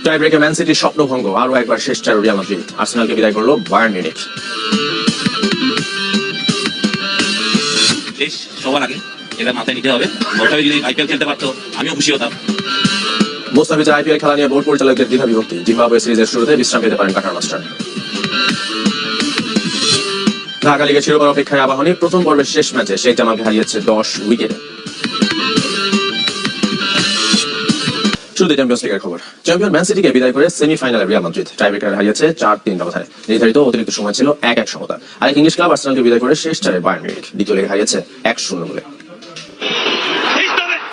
টাই ব্রেকে ম্যান সিটির স্বপ্নভঙ্গ, আরো একবার শেষ চার রিয়াল মাদ্রিদ। আর্সেনালকে বিদায় করলো বায়ার্ন মিউনিখ। দেশ সবার আগে এটা মাথায় নিতে হবে। মোস্তাফিজ যদি আইপিএল খেলতে পারতো আমিও খুশি হতাম। মোস্তাফিজের আইপিএল খেলা নিয়ে বোর্ড পরিচালকদের দ্বিধা বিভক্তি। জিম্বাবুয়ে সিরিজের শুরুতে বিশ্রাম পেতে পারেন কাটার মাস্টার। ঢাকা লিগের শিরোপার অপেক্ষায় আবাহনী প্রথম পর্বের শেষ ম্যাচে শেখ জামালকে হারিয়েছে 10 উইকেটে। শুরুতে চ্যাম্পিয়ন্স লিগের খবর। চ্যাম্পিয়ন ম্যান সিটিকে বিদায় করে সেমিফাইনালে রিয়াল মাদ্রিদ টাই ব্রেকার হারিয়েছে 4-3 ব্যবধানে। নির্ধারিত অতিরিক্ত সময় ছিল 1-1 সমতা। আরেক ইংলিশ ক্লাব আর্সেনালকে বিদায় করে শেষ চারে বায়ার্ন মিউনিখ দ্বিতীয় লেগে হারিয়েছে 1-0 গোলে।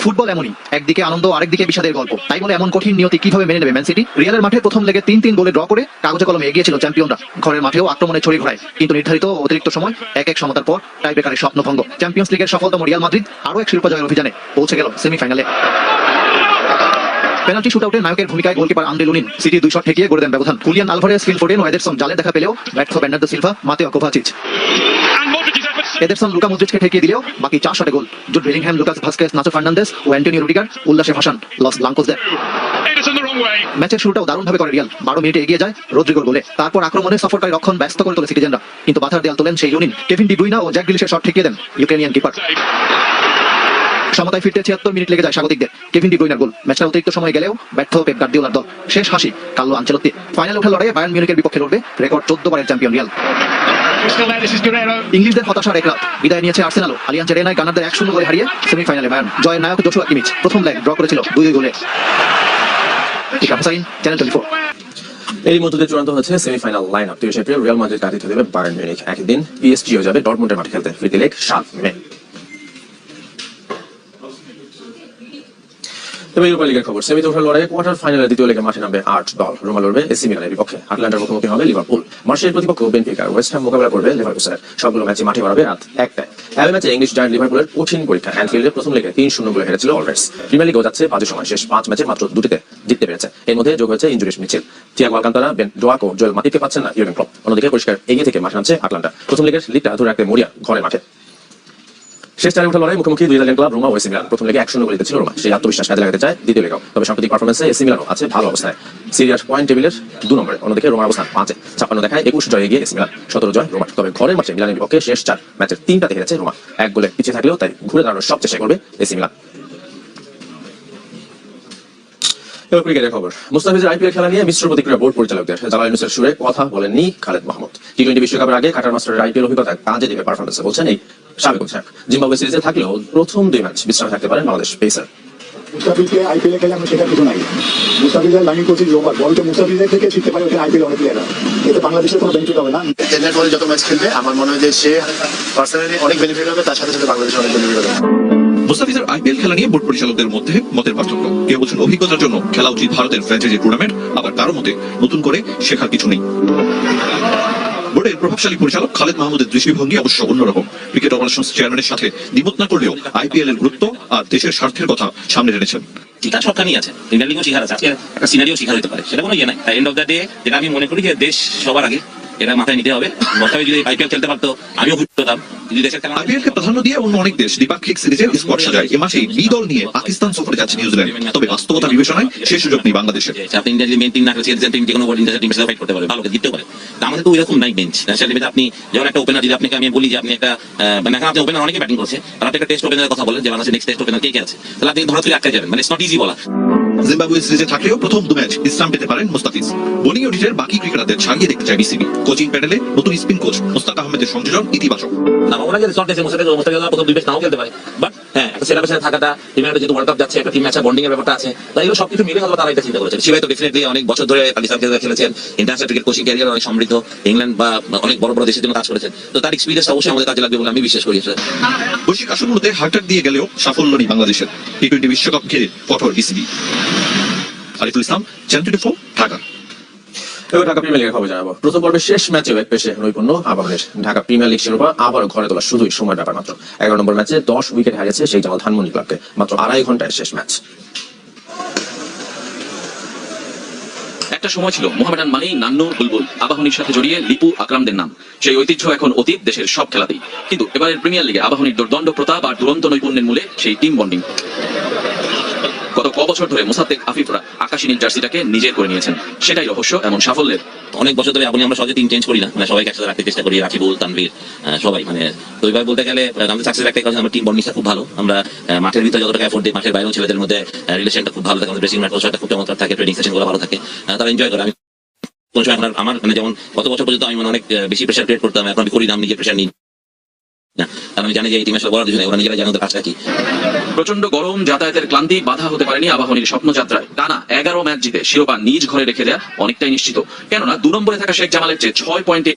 ফুটবল এমনই, একদিকে আনন্দ আরেকদিকে বিষাদের গল্প। তাই বলে এমন কঠিন নিয়তি কিভাবে মেনে নেবে ম্যান সিটি? রিয়ালের মাঠে প্রথম লেগে 3-3 গোলে ড্র করে কাগজে কলমে এগিয়েছিল চ্যাম্পিয়নরা। ঘরের মাঠেও আক্রমণে ছড়ি ঘোরায়, কিন্তু নির্ধারিত অতিরিক্ত সময় 1-1 সমতার পর টাই ব্রেকারের স্বপ্নভঙ্গ। চ্যাম্পিয়ন্স লিগের সফলতম রিয়াল মাদ্রিদ আরও এক শিরোপা জয়ের অভিযানে পৌঁছে গেল সেমিফাইনালে। পেনাল্টি শুটআউটে নায়কের ভূমিকায় গোলকিপার আন্দ্রে লুনিন সিটির 2 শট ঠেকিয়ে গড়ে দেন ব্যবধান। হুলিয়ান আলভারেজ, ফিল ফোডেন ও এডারসন জালে দেখা পেলেও ব্যর্থ Bernardo Silva, Mateo Kovacic. Ederson Luka মদ্রিচকে ঠেকিয়ে দিলেও বাকি 4 শটে গোল। Jude Bellingham, Lucas Vazquez, Nacho Fernandez ও অ্যান্টোনিও রুডিগার উল্লাসে ভাসান লস ব্লাঙ্কোসদের। ম্যাচের শুরুটাও দারুণভাবে করে রিয়াল। 12 মিনিটে এগিয়ে যায় রদ্রিগোর গোলে। তারপর আক্রমণে সফরকারী রক্ষণ ব্যস্ত করে তোলে সিটিজেনরা, কিন্তু বাধার দেয়াল তোলেন সেই লুনিন। কেভিন ডি ব্রুইনা ও জ্যাক গ্রিলিশের শট ঠেকিয়ে দেন ইউক্রেনিয়ান কিপার। সমতায় ফিরতে 76 মিনিট লেগে যায় স্বাগতিকদের। কেভিন ডি ব্রুইনার গোল। ম্যাচটা অতিরিক্ত সময় গেলেও ব্যর্থ পেপ গার্দিওলার দল। শেষ হাসি কার্লো আনচেলত্তি। ফাইনালে ওঠার লড়াইয়ে বায়ার্ন মিউনিখের বিপক্ষে লড়বে রেকর্ড 14 বারের চ্যাম্পিয়ন রিয়াল। ইংলিশদের হতাশার এক রাত। বিদায় নিয়েছে আর্সেনালও। আলিয়াঞ্জ এরেনায় গানারদের 1-0 গোলে হারিয়ে সেমিফাইনালে বায়ার্ন। জয়ের নায়ক জোশুয়া কিমিচ প্রথম লেগ ড্র করেছিল 2-2 গোলে। চ্যানেল 24। এই মধ্যে চূড়ান্ত হচ্ছে semifinal line up. 30 April Real Madrid আতিথ্য দেবে বায়ার্ন মিউনিখ। একই দিন পিএসজিও যাবে ডর্টমুন্ডের মাঠে খেলতে। ফিরতি লেগ 7 মে। তবে ইউরোপা লিগের খবর। সেমিতে ওঠার লড়াইয়ে কোয়ার্টার ফাইনালে দ্বিতীয় লেগে মাঠে নামবে 8 দল। রোমা লড়বে এসি মিলানের বিপক্ষে। আটলান্টার মুখোমুখি হবে লিভারপুল। মার্সের প্রতিপক্ষ বেনফিকা। ওয়েস্ট হ্যাম মোকাবেলা করবে লেভারকুসেনের। সবগুলো ম্যাচে মাঠে গড়াবে রাত 1টায়। এই ম্যাচে ইংলিশ জায়ান্ট লিভারপুলের কঠিন পরীক্ষা। অ্যানফিল্ডে প্রথম লেগে 3-0 গোলে হেরেছিল অলরেডস। প্রিমিয়ার লিগেও যাচ্ছে বাজে সময়। শেষ 5 ম্যাচে মাত্র 2টিতে জিততে পেরেছে। এর মধ্যে যোগ হয়েছে ইনজুরিস মিছিল। থিয়াগো আলকান্তারা, বেন ডোয়াক ও জোয়েল মাতিবকে পাচ্ছেন না ইউর্গেন ক্লপ। অন্যদিকে পরিষ্কার এগিয়ে থেকে মাঠে নামছে আটলান্টা। প্রথম লেগের লিডটা ধরে রাখতে মরিয়া ঘরের মাঠে। শেষ চারে ওঠার লড়াই মুখোমুখি 2 ইতালিয়ান ক্লাব রোমা ও এসি মিলান। প্রথম লেগে 1-0 গোলে জিতেছিল রোমা। সেই আত্মবিশ্বাস কাজে লাগাতে চায় দ্বিতীয় লেগেও। তবে সাম্প্রতিক পারফরমেন্সে এসি মিলানও আছে ভালো অবস্থায়। সিরিয়ার পয়েন্ট টেবিলের 2 নম্বরে। অন্যদিকে রোমার অবস্থান 5-এ। 56 দেখায় 21 জয়ে এগিয়ে এসি মিলান, 17 জয় রোমার। তবে ঘরের মাঠে মিলানের বিপক্ষে শেষ 4 ম্যাচের 3টাতে হেরেছে রোমা। 1 গোলে পিছিয়ে থাকলেও তাই ঘুরে দাঁড়ানোর সব চেষ্টা করবে এসি মিলান। এবার ক্রিকেটের খবর। মুস্তাফিজের আইপিএল খেলা নিয়ে মিশ্র প্রতিক্রিয়া বোর্ড পরিচালকদের। জালাল ইউনুসের সুরে কথা বলেননি খালেদ মাহমুদ। টি20 বিশ্বকাপের আগে কাটার মাস্টারের আইপিএল অভিজ্ঞতা কাজে দেবে পারফরমেন্সে বলছেন এই সাবেক অধিনায়ক। জিম্বাবুয়ে সিরিজে থাকলেও প্রথম 2 ম্যাচ বিশ্রামে থাকতে পারেন বাংলাদেশ পেসার। মুস্তাফিজকে আইপিএলে খেলে আমরা সেটা কিছু নাই। মুস্তাফিজের লাইন কোচিং রোববার বলতে মুস্তাফিজের থেকে শিখতে পারে ওখানে আইপিএল অনেক প্লেয়াররা। এতে বাংলাদেশের কোনো বেনিফিট হবে না। টেন্ডার করে যত ম্যাচ খেলবে আমার মনে হয় যে সে পার্সোনালি অনেক বেনিফিট হবে, তার সাথে সাথে বাংলাদেশের অনেক বেনিফিট হবে। মুস্তাফিজের আইপিএল খেলা নিয়ে বোর্ড পরিচালকদের মধ্যে মতের পার্থক্য। কেউ বলছেন অভিজ্ঞতার জন্য খেলা উচিত ভারতের ফ্র্যাঞ্চাইজি টুর্নামেন্ট, আবার কারো মতে নতুন করে শেখার কিছু নেই। বোর্ডের প্রভাবশালী পরিচালক খালেদ মাহমুদের দৃষ্টিভঙ্গি অবশ্য অন্যরকম। ক্রিকেট অপারেশনস চেয়ারম্যানের সাথে দ্বিমত না করলেও আইপিএল এর গুরুত্ব আর দেশের স্বার্থের কথা সামনে এনেছেন। টিকা সবখানেই আছে। প্রিমিয়ার লিগও শিখার আছে। আজকে একটা সিনারিও শিখার হতে পারে, সেটা কোনো ইয়ে নাই। এন্ড অফ দ্য ডে যেটা আমি মনে করি যে দেশ সবার আগে এটা মাথায় নিতে হবে। মোস্তাফিজ যদি আইপিএল খেলতে পারতো আমিও খুশি হতাম। যদি দেশের খেলা আইপিএল কে প্রাধান্য দিয়ে অন্য অনেক দেশ দ্বিপাক্ষিক সিরিজের স্পট সাজায়। এ মাসেই বি দল নিয়ে পাকিস্তান সফরে যাচ্ছে নিউজিল্যান্ড। তবে বাস্তবতা বিবেচনায় সে সুযোগ নেই বাংলাদেশের। আপনি ইন্ডিয়ান মেন টিম না খেলছেন, টিম যে কোনো ইন্টারন্যাশনাল টিমের সাথে ফাইট করতে পারে, ভালো জিততে পারে। আমাদের তো ওইরকম নাই বেঞ্চ। ন্যাশনাল টিমে আপনি যেমন একটা ওপেনার, যদি আপনাকে আমি বলি যে আপনি একটা মানে আপনি ওপেনার অনেকে ব্যাটিং করছে, আর আপনি একটা টেস্ট ওপেনারের কথা বলেন যে বাংলাদেশের নেক্সট টেস্ট ওপেনার কে কে আছে, তাহলে আপনি ধরা তুলে আটকে যাবেন। মানে ইটস নট ইজি বলা। জিম্বাবুয়ে সিরিজে থাকলেও প্রথম 2 ম্যাচ বিশ্রাম পেতে পারেন মুস্তাফিজ। বোলিং ইউনিটের বাকি ক্রিকেটারদের ছাড়িয়ে দেখতে চায় বিসিবি। কোচিং প্যানেলে নতুন স্পিন কোচ মোস্তাক আহমেদের সংযোজন ইতিবাচক। ওরা যদি শর্ট দেশে মোস্তাফিজ প্রথম 2 ম্যাচ নাও খেলতে পারে, বাট হ্যাঁ একটা সেরা পেশায় থাকাটা, টিমের যেহেতু ওয়ার্ল্ড কাপ যাচ্ছে, একটা টিম ম্যাচ বন্ডিং এর ব্যাপারটা আছে, তাই এগুলো সবকিছু মিলে হলো তারা এটা চিন্তা করেছেন। শিবাই তো ডেফিনেটলি অনেক বছর ধরে পাকিস্তান খেলেছেন, ইন্টারন্যাশনাল ক্রিকেট কোচিং ক্যারিয়ার অনেক সমৃদ্ধ, ইংল্যান্ড বা অনেক বড় বড় দেশের জন্য কাজ করেছেন। তো তার এক্সপিরিয়েন্স অবশ্যই আমাদের কাজে লাগবে বলে আমি বিশ্বাস করি। বৈশ্বিক আসরগুলোতে হার্টার দিয়ে গেলেও সাফল্য নেই বাংলাদেশের। টি20 বিশ্বকাপ ঘিরে কঠোর বিসিবি। আরিফুল ইসলাম, চ্যানেল 24, ঢাকা। এবার ঢাকা প্রিমিয়ার লিগের খবর জানাবো। প্রথম পর্বের শেষ ম্যাচে এক পেশে নৈপুণ্য আবাহনীর। ঢাকা প্রিমিয়ার লিগ শিরোপা আবারও ঘরে তোলা শুধুই সময়ের ব্যাপার মাত্র। 11 নম্বর ম্যাচে 10 উইকেট হারিয়েছে শেখ জামাল ধানমন্ডি ক্লাবকে। মাত্র 2.5 ঘন্টায় শেষ ম্যাচ। একটা সময় ছিল মোহামেডান মানেই নান্নু বুলবুল, আবাহনীর সাথে জড়িয়ে লিপু আকরামদের নাম। সেই ঐতিহ্য এখন অতীত দেশের সব খেলাতেই। কিন্তু এবারের প্রিমিয়ার লিগে আবাহনীর দুর্দণ্ড প্রতাপ আর দুরন্ত নৈপুণ্যের মূলে সেই টিম বন্ডিং। গত বছর ধরে মোসাদ্দেক আফিফরা আকাশী নীল জার্সিটাকে নিজের করে নিয়েছেন, সেটাই রহস্য এমন সাফল্যের। অনেক বছর ধরে আমরা সহজে টিম চেঞ্জ করি না, মানে সবাইকে একসাথে রাখতে চেষ্টা করি, রাকিবুল, তানভীর, সবাই, মানে তো এইভাবে বলতে গেলে আমাদের সাকসেস একটাই কারণ, আমরা টিম বন্ডিংটা খুব ভালো। আমরা মাঠের ভিতরে যতটা এফোর্ট দিই, মাঠের বাইরেও ছেলেদের মধ্যে রিলেশনটা খুব ভালো থাকে, আমাদের ড্রেসিং ম্যাটটা খুব চমৎকার থাকে, ট্রেনিং সেশন গুলো ভালো থাকে, তারা এনজয় করে। আমি কোন সময় আমার মানে যেমন গত বছর পর্যন্ত আমি অনেক বেশি প্রেশার ক্রিয়েট করতাম, এখন আমি করি না, আমি নিজের প্রেশার নিই না, কারণ আমি জানি যে এই টিমের সব বড় কিছু নেই, ওরা নিজেরা জানে ওদের কাজটা কি। প্রচন্ড গরম, যাতায়াতের ক্লান্তি বাধা হতে পারেনি আবাহনীর স্বপ্নযাত্রায়। টানা 11 ম্যাচ জিতে শিরোপা নিজ ঘরে রেখে দেয়া অনেকটাই নিশ্চিত, কেননা 2 নম্বরে থাকা শেখ জামালের চেয়ে 6 পয়েন্টে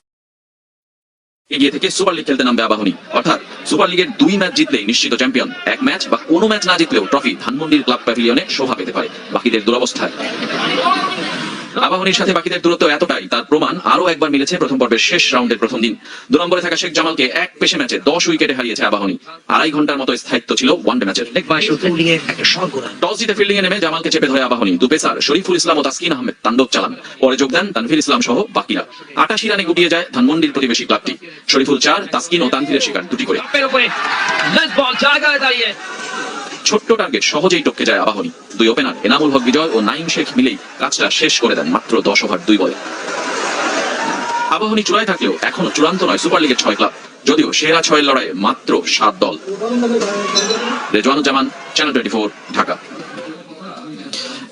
এগিয়ে থেকে সুপার লিগ খেলতে নামবে আবাহনী। অর্থাৎ সুপার লিগের 2 ম্যাচ জিতলেই নিশ্চিত চ্যাম্পিয়ন। 1 ম্যাচ বা কোনো ম্যাচ না জিতলেও ট্রফি ধানমন্ডির ক্লাব প্যাভিলিয়নে শোভা পেতে পারে বাকিদের দুরবস্থায়। আবাহনীর সাথে বাকিদের দূরত্ব এতটাই, তার প্রমাণ আরো একবার মিলেছে প্রথম পর্বের শেষ রাউন্ডের প্রথম দিন। 2 নম্বরে থাকা শেখ জামালকে এক পেশে ম্যাচে 10 উইকেটে হারিয়েছে আবাহনী। 2.5 ঘন্টার মতো স্থায়িত্ব ছিল ওয়ানডে ম্যাচের। টস জিতে ফিল্ডিং এ নেমে জামালকে চেপে ধরে আবাহনী। 2 পেসার শরীফুল ইসলাম ও তাসকিন আহমেদ তাণ্ডব চালান, পরে যোগ দেন তানভীর ইসলাম সহ বাকিরা। 88 রানে গুটিয়ে যায় ধানমন্ডির প্রতিবেশী ক্লাবটি। শরীফুল 4, তাসকিন ও তানভীরের শিকার 2টি করে। ছোট্ট টার্গেট সহজেই টপকে যায় আবাহনী। 2 ওপেনার এনামুল হক বিজয় ও নাইম শেখ মিলেই কাজটা শেষ করে দেন মাত্র 10 ওভার 2 বলে। আবাহনী চূড়ায় থাকলেও এখনো চূড়ান্ত নয় সুপার লিগের 6 ক্লাব, যদিও সেরা 6 এর লড়াইয়ে মাত্র 7 দল। রেজওয়ানুজ্জামান, চ্যানেল 24, ঢাকা।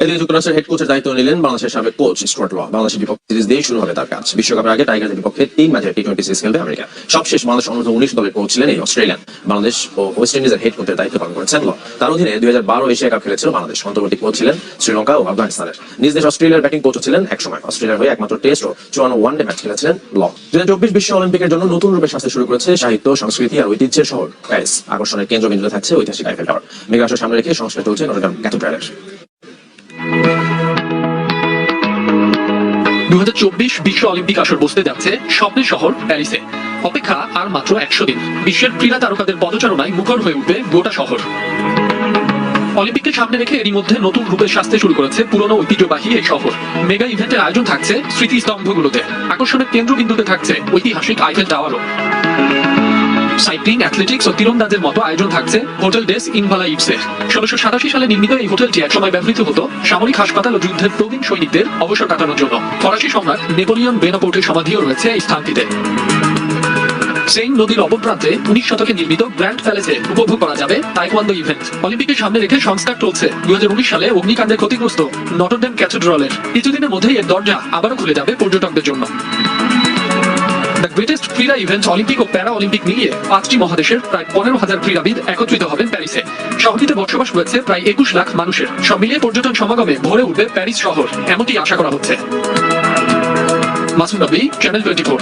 এদিকে যুক্তরাষ্ট্রের হেড কোচের দায়িত্ব নিলেন বাংলাদেশের সাবেক কোচ স্টুয়ার্ট ল। বাংলাদেশের বিপক্ষে সিরিজ দিয়ে শুরু হবে তার কাজ। বিশ্বকাপের আগে টাইগারদের বিপক্ষে 3 ম্যাচের টি20 সিরিজ খেলবে আমেরিকা। সবশেষ বাংলাদেশ অনূর্ধ্ব 19 দলের কোচ ছিলেন এই অস্ট্রেলিয়ান। বাংলাদেশ ও ওয়েস্ট ইন্ডিজের হেড কোচের দায়িত্ব পালন করেছেন ল। তার অধীনে 2012 এশিয়া কাপ খেলেছিল বাংলাদেশ। অন্তর্বর্তী কোচ ছিলেন শ্রীলঙ্কা ও আফগানিস্তানের। নিজ দেশ অস্ট্রেলিয়ার ব্যাটিং কোচও ছিলেন একসময়। অস্ট্রেলিয়ার হয়ে একমাত্র টেস্ট ও 54 ওয়ানডে ম্যাচ খেলেছিলেন ল। 2024 বিশ্ব অলিম্পিকের জন্য নতুন রূপে সাজতে শুরু করেছে সাহিত্য, সংস্কৃতি আর ঐতিহ্যের শহর প্যারিস। আকর্ষণের কেন্দ্রবিন্দুতে থাকছে ঐতিহাসিক আইফেল টাওয়ার। মেগাশোর সামনে রেখে সংস্কার চলছে নটরডেম ক্যাথেড্রালের। 2024 বিশ্ব অলিম্পিক আসর বসতে যাচ্ছে স্বপ্নের শহর প্যারিসে। অপেক্ষা আর মাত্র 100 দিন। বিশ্বের ক্রীড়া তারকাদের পদচারণায় মুখর হয়ে উঠবে গোটা শহর। অলিম্পিককে সামনে রেখে এরই মধ্যে নতুন রূপে সাজতে শুরু করেছে পুরনো ঐতিহ্যবাহী এই শহর। মেগা ইভেন্টের আয়োজন থাকছে স্মৃতিস্তম্ভগুলোতে। আকর্ষণের কেন্দ্রবিন্দুতে থাকছে ঐতিহাসিক আইফেল টাওয়ারও। সাইক্লিং, অ্যাথলেটিক্স ও তীরন্দাজের মতো আয়োজন থাকছে হোটেল ডেস ইনভালাইভসে। 1687 সালে নির্মিত এই হোটেলটি একসময় ব্যবহৃত হতো সামরিক হাসপাতাল ও যুদ্ধের প্রবীণ সৈনিকদের অবসর কাটানোর জন্য। ফরাসি সম্রাট নেপোলিয়ন বেনাপোর্টের সমাধিও রয়েছে এই স্থানটিতে। সেইন নদীর অপরপ্রান্তে 19 শতকে নির্মিত গ্র্যান্ড প্যালেসে উপভোগ করা যাবে তাইকোয়ান্ডো ইভেন্ট। অলিম্পিকের সামনে রেখে সংস্কার চলছে 2019 সালে অগ্নিকাণ্ডে ক্ষতিগ্রস্ত নটরডেম ক্যাথেড্রালের। কিছুদিনের মধ্যেই এর দরজা আবারও খুলে যাবে পর্যটকদের জন্য। দ্য গ্রেটেস্ট ক্রীড়া ইভেন্ট অলিম্পিক ও প্যারা অলিম্পিক মিলিয়ে 5টি মহাদেশের প্রায় 15,000 ক্রীড়াবিদ একত্রিত হবেন প্যারিসে। শহরটিতে বসবাস রয়েছে প্রায় 21 লাখ মানুষের। সব মিলিয়ে পর্যটন সমাগমে ভরে উঠবে প্যারিস শহর, এমনটি আশা করা হচ্ছে। মাসুম নবী, চ্যানেল 24।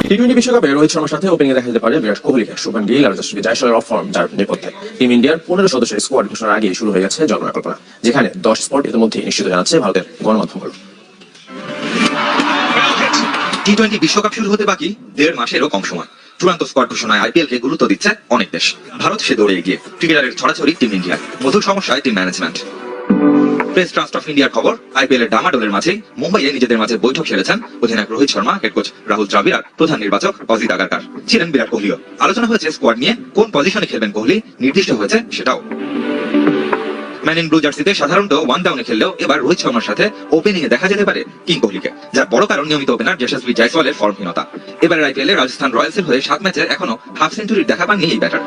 টি20 বিশ্বকাপে রোহিত শর্মার সাথে ওপেনিং এ দেখা যেতে পারে বিরাট কোহলিকে। শুভমান গিল আর যশস্বী জয়সওয়ালের অফ ফর্ম যার নেপথ্যে টিম ইন্ডিয়ার 15 সদস্যের স্কোয়াড ঘোষণার আগে শুরু হয়ে গেছে জনকল্পনা, যেখানে 10 স্পট ইতিমধ্যে নিশ্চিত জানাচ্ছে ভারতের গণমাধ্যমগুলো। টি20 বিশ্বকাপ শুরু হতে বাকি 1.5 মাসেরও কম সময়। চূড়ান্ত স্কোয়াড ঘোষণায় আইপিএল কে গুরুত্ব দিচ্ছে অনেক দেশ। ভারত সে দৌড়ে এগিয়ে। ক্রিকেটারের ছড়াছড়ি টিম ইন্ডিয়া, মধুর সমস্যায় team management. Press trust of ইন্ডিয়ার খবর, আইপিএল এর ডামাডোলের মাঝে মুম্বাইয়ে নিজেদের মাঝে বৈঠক সেরেছেন অধিনায়ক রোহিত শর্মা, হেড কোচ রাহুল দ্রাবিড় আর প্রধান নির্বাচক অজিত আগারকার। ছিলেন বিরাট কোহলিও। আলোচনা হয়েছে স্কোয়াড নিয়ে, কোন পজিশনে খেলবেন কোহলি নির্দিষ্ট হয়েছে সেটাও। ম্যান ইন ব্লু জার্সিতে সাধারণত ওয়ান ডাউনে খেললেও এবার রোহিত শর্মার সাথে ওপেনিং এ দেখা যেতে পারে কিং কোহলিকে, যার বড় কারণ নিয়মিত ওপেনার যশস্বী জয়সওয়ালের ফর্মহীনতা। এবার আইপিএল এ রাজস্থান রয়্যালসের হয়ে 7 ম্যাচে এখনো হাফ সেঞ্চুরির দেখা পাননি এই ব্যাটার।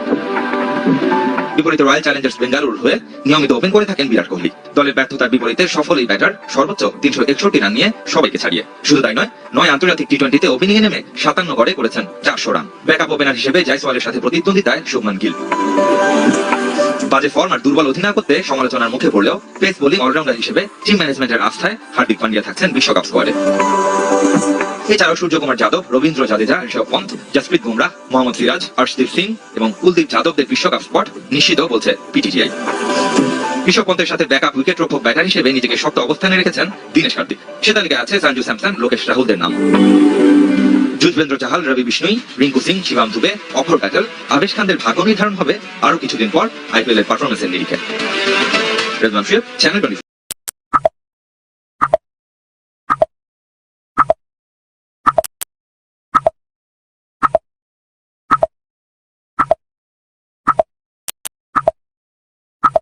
বিপরীতে রয়্যাল চ্যালেঞ্জার্স বেঙ্গালুরুর হয়ে নিয়মিত ওপেন করে থাকেন বিরাট কোহলি। দলের ব্যর্থতার বিপরীতে সফল এই ব্যাটার সর্বোচ্চ 361 রান নিয়ে সবাইকে ছাড়িয়ে। শুধু তাই নয়, 9 আন্তর্জাতিক টি20তে ওপেনিং এ নেমে 57 গড়ে করেছেন 400 রান। ব্যাকআপ ওপেনার হিসেবে জয়সওয়ালের সাথে প্রতিদ্বন্দ্বিতায় শুভমান গিল। বাজে ফর্ম আর দুর্বল অধিনায়কত্বে সমালোচনার মুখে পড়লেও পেস বোলিং অলরাউন্ডার হিসেবে টিম ম্যানেজমেন্টের আস্থায় হার্দিক পান্ডিয়া থাকছেন বিশ্বকাপ স্কোয়াডে। এছাড়াও সূর্যকুমার যাদব, রবীন্দ্র জাদেজা, ঋষভ পন্থ, জসপ্রীত বুমরাহ, মোহাম্মদ সিরাজ, হর্ষদীপ সিং এবং কুলদীপ যাদবদের বিশ্বকাপ স্পট নিশ্চিত বলছে পিটিজিআই। ঋষভ পন্থের সাথে ব্যাকআপ উইকেট রক্ষক ব্যাটার হিসেবে নিজেকে শক্ত অবস্থানে রেখেছেন দীনেশ কার্তিক। সে তালিকায় আছে সঞ্জু স্যামসন, লোকেশ রাহুলদের নাম। যুজবেন্দ্র চাহাল, রবি বিষ্ণুই, রিঙ্কু সিং, শিবাম দুবে, অক্ষর প্যাটেল, আবেশ খানদের ভাগ্য নির্ধারণ হবে আরো কিছুদিন পর আইপিএল এর পারফরমেন্সের নিরিখে। রেজওয়ান শুয়েব, চ্যানেল 24।